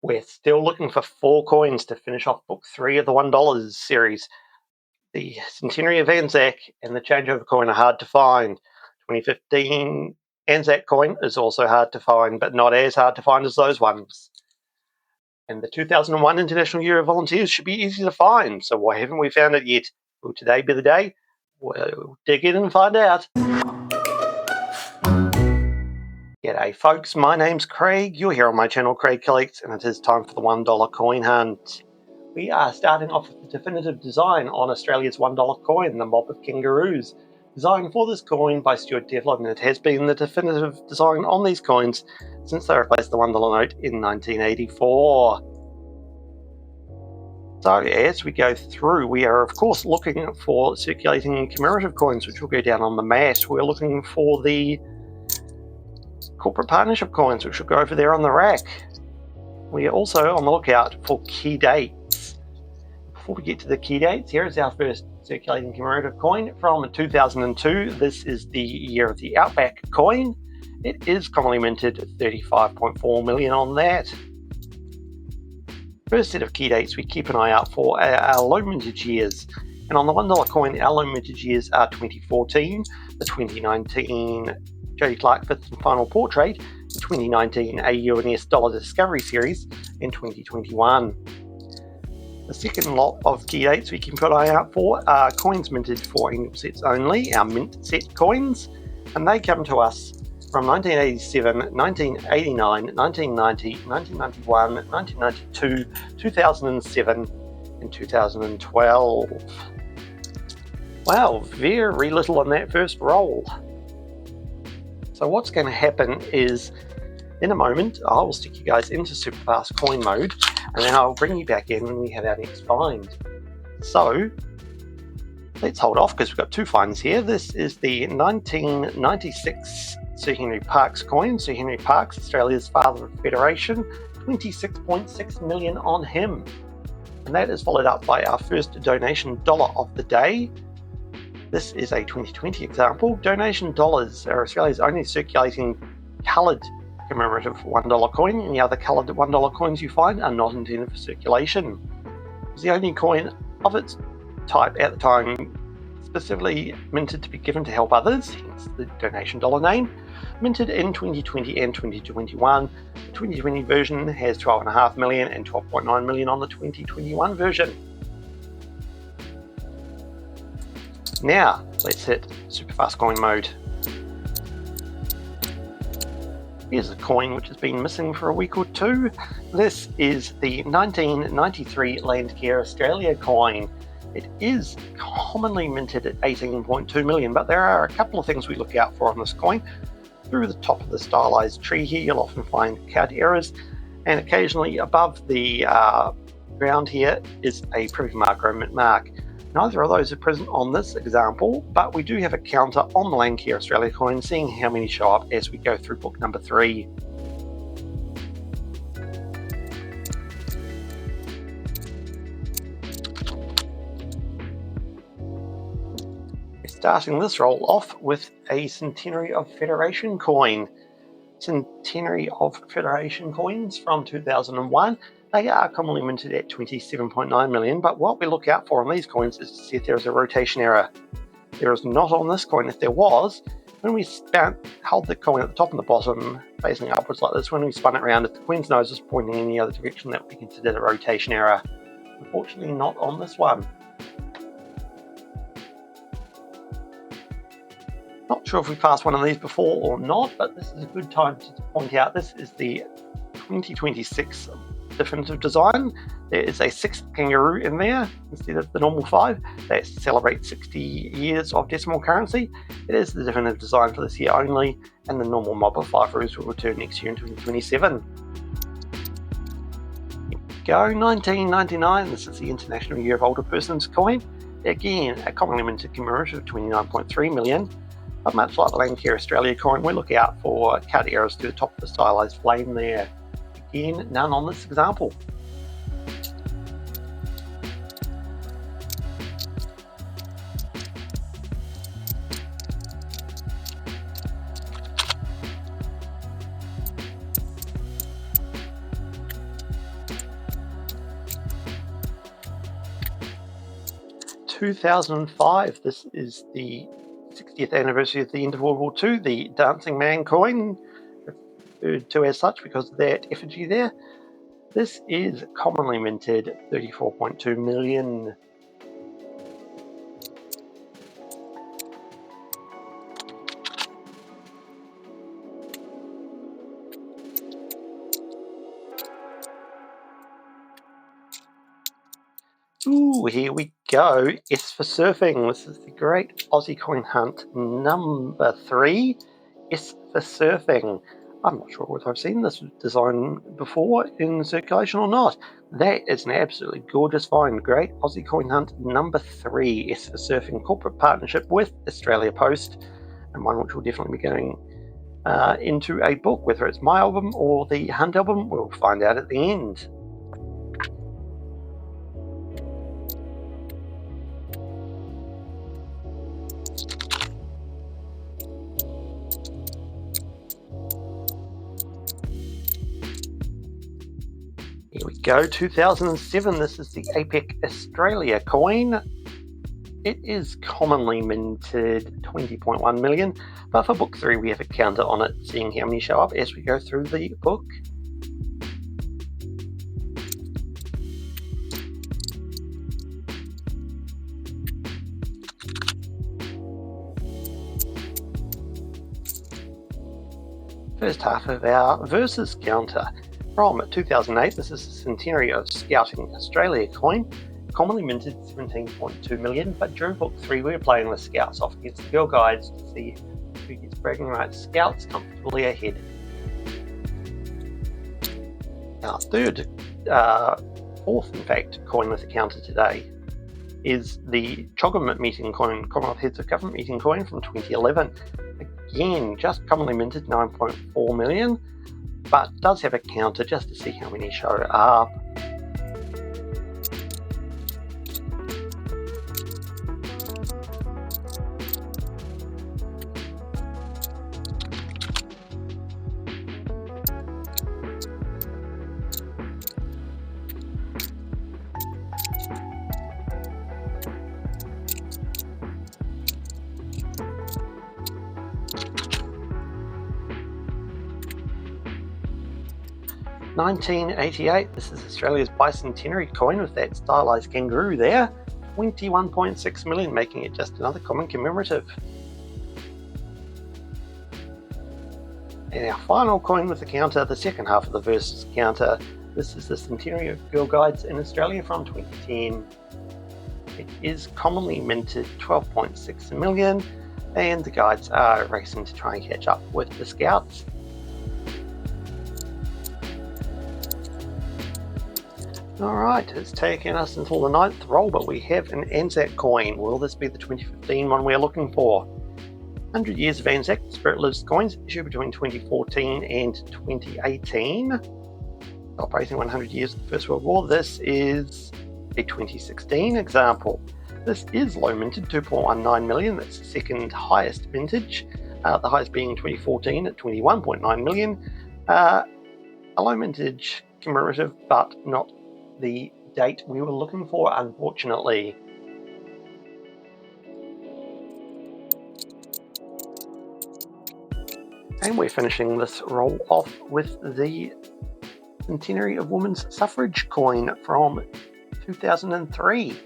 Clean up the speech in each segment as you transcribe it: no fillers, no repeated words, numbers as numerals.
We're still looking for 4 coins to finish off book 3 of the $1 series. The Centenary of Anzac and the changeover coin are hard to find. 2015 Anzac coin is also hard to find, but not as hard to find as those ones. And the 2001 International Year of Volunteers should be easy to find, so why haven't we found it yet? Will today be the day? We'll dig in and find out. G'day folks, my name's Craig, you're here on my channel Craig Collects, and it is time for the $1 coin hunt. We are starting off with the definitive design on Australia's $1 coin, the Mob of Kangaroos. Designed for this coin by Stuart Devlin, and it has been the definitive design on these coins since they replaced the $1 note in 1984. So as we go through, we are of course looking for circulating commemorative coins, which will go down on the mat. We're looking for the corporate partnership coins, which will go over there on the rack. We are also on the lookout for key dates. Before we get to the key dates, here is our first circulating commemorative coin from 2002. This is the year of the Outback coin. It is commonly minted, 35.4 million on that. First set of key dates we keep an eye out for are our low mintage years. And on the $1 coin, our low mintage years are 2014, the 2019 Jody Clark 5th and Final Portrait, the 2019 AUNS Dollar Discovery Series, and 2021. The second lot of key dates we keep an eye out for are coins minted for annual sets only, our mint set coins, and they come to us from 1987, 1989, 1990, 1991, 1992, 2007, and 2012. Wow, very little on that first roll. So what's going to happen is, in a moment, I will stick you guys into super fast coin mode, and then I'll bring you back in when we have our next find. So let's hold off because we've got 2 finds here. This is the 1996 Sir Henry Parkes coin. Sir Henry Parkes, Australia's father of Federation, 26.6 million on him. And that is followed up by our first donation dollar of the day. This is a 2020 example. Donation dollars are Australia's only circulating coloured commemorative $1 coin. Any other coloured $1 coins you find are not intended for circulation. It's the only coin of its type at the time specifically minted to be given to help others, hence the donation dollar name. Minted in 2020 and 2021. The 2020 version has 12.5 million and 12.9 million on the 2021 version. Now, let's hit super fast coin mode. Here's a coin which has been missing for a week or 2. This is the 1993 Landcare Australia coin. It is commonly minted at 18.2 million, but there are a couple of things we look out for on this coin. Through the top of the stylized tree here, you'll often find count errors, and occasionally above the ground here is a privy mark or a mint mark. Neither of those are present on this example, but we do have a counter on the Landcare Australia coin, seeing how many show up as we go through book number 3. We're starting this roll off with a Centenary of Federation coin. Centenary of Federation coins from 2001. They are commonly minted at 27.9 million, but what we look out for on these coins is to see if there is a rotation error. There is not on this coin. If there was, when we held the coin at the top and the bottom facing upwards like this, when we spun it around, if the queen's nose is pointing in any other direction, that would be considered a rotation error. Unfortunately not on this one. Not sure if we passed one of these before or not, but this is a good time to point out this is the 2026 definitive design. There is a 6th kangaroo in there instead of the normal 5 that celebrates 60 years of decimal currency. It is the definitive design for this year only, and the normal mob of 5 roos will return next year in 2027. Go 1999, this is the International Year of Older Persons coin. Again, a commonly minted commemorative of 29.3 million. But much like the Landcare Australia coin, we look out for cut errors to the top of the stylized flame there. Again, none on this example. 2005. This is the 60th anniversary of the end of World War II. The Dancing Man coin, referred to as such because of that effigy there. This is commonly minted 34.2 million. Ooh, here we go. S for surfing. This is the Great Aussie Coin Hunt number 3. S for surfing. I'm not sure whether I've seen this design before in circulation or not. That is an absolutely gorgeous find. Great Aussie Coin Hunt number 3. S for surfing. Corporate partnership with Australia Post, and one which will definitely be going into a book. Whether it's my album or the Hunt album, we'll find out at the end. Here we go, 2007. This is the APEC Australia coin. It is commonly minted 20.1 million, but for book 3 we have a counter on it, seeing how many show up as we go through the book. First half of our versus counter. From 2008, this is the centenary of Scouting Australia coin, commonly minted 17.2 million, but during book 3 we're playing the Scouts off against the Girl Guides to see who gets bragging rights. Scouts comfortably ahead. Our fourth in fact, coin with a counter today is the Choggum meeting coin, Commonwealth Heads of Government meeting coin from 2011. Again, just commonly minted 9.4 million. But does have a counter just to see how many show up. $1988, this is Australia's bicentenary coin with that stylised kangaroo there. 21.6 million, making it just another common commemorative. And our final coin with the counter, the second half of the versus counter, this is the centenary of Girl Guides in Australia from 2010. It is commonly minted 12.6 million, and the Guides are racing to try and catch up with the Scouts. Alright, it's taken us until the 9th roll, but we have an Anzac coin. Will this be the 2015 one we're looking for? 100 Years of Anzac, Spirit Lives coins, issued between 2014 and 2018. Operating 100 years of the First World War. This is a 2016 example. This is low minted, 2.19 million. That's the second highest vintage. The highest being 2014 at 21.9 million. A low mintage commemorative, but not the date we were looking for, unfortunately. And we're finishing this roll off with the centenary of women's suffrage coin from 2003.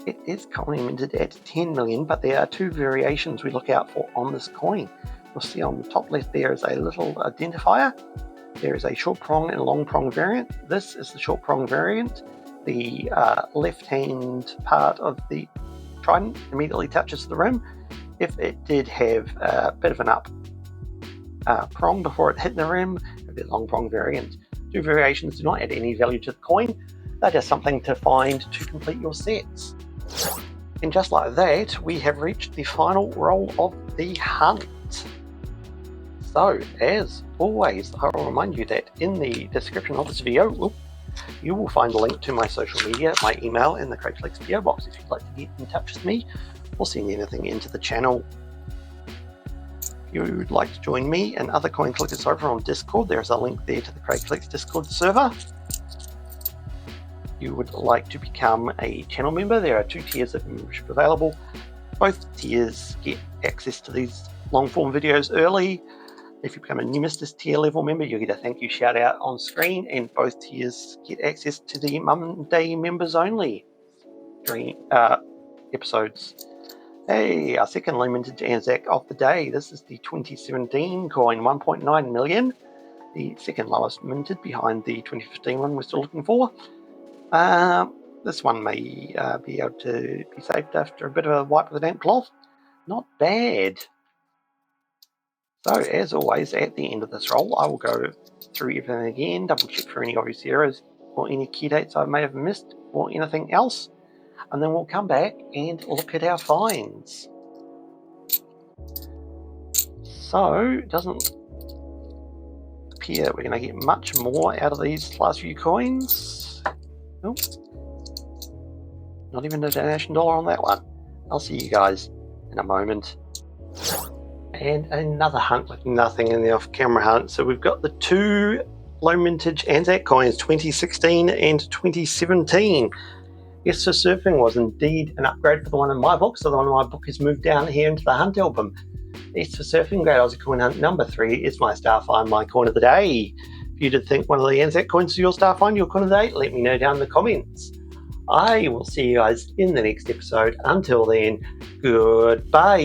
It is commonly minted at 10 million, but there are two variations we look out for on this coin. You'll see on the top left there is a little identifier. There is a short prong and a long prong variant. This is the short prong variant. The left-hand part of the trident immediately touches the rim. If it did have a bit of an up prong before it hit the rim, it would be a long prong variant. Two variations do not add any value to the coin. They're just something to find to complete your sets. And just like that, we have reached the final roll of the hunt. So, as always, I will remind you that in the description of this video, you will find a link to my social media, my email, and the Craigslist PO box if you'd like to get in touch with me or send anything into the channel. If you would like to join me and other coin collectors over on Discord, there's a link there to the Craigslist Discord server. you would like to become a channel member, there are 2 tiers of membership available. Both tiers get access to these long form videos early. If you become a Numismatics tier level member, you'll get a thank you shout out on screen, and both tiers get access to the Monday members only during episodes. Hey, our second low mintage Anzac of the day. This is the 2017 coin, 1.9 million. The second lowest minted behind the 2015 one we're still looking for. This one may be able to be saved after a bit of a wipe with a damp cloth. Not bad. So as always, at the end of this roll, I will go through everything again, double check for any obvious errors or any key dates I may have missed or anything else, and then we'll come back and look at our finds. So it doesn't appear we're going to get much more out of these last few coins. Nope. Not even a donation dollar on that one. I'll see you guys in a moment. And another hunt with nothing in the off-camera hunt. So we've got the 2 low mintage Anzac coins, 2016 and 2017. Yes, so surfing was indeed an upgrade for the one in my book. So the one in my book has moved down here into the hunt album. Yes, for surfing, Great Aussie Coin Hunt number 3 is my star find, my coin of the day. If you did think one of the Anzac coins is your star find, your coin of the day, let me know down in the comments. I will see you guys in the next episode. Until then, goodbye.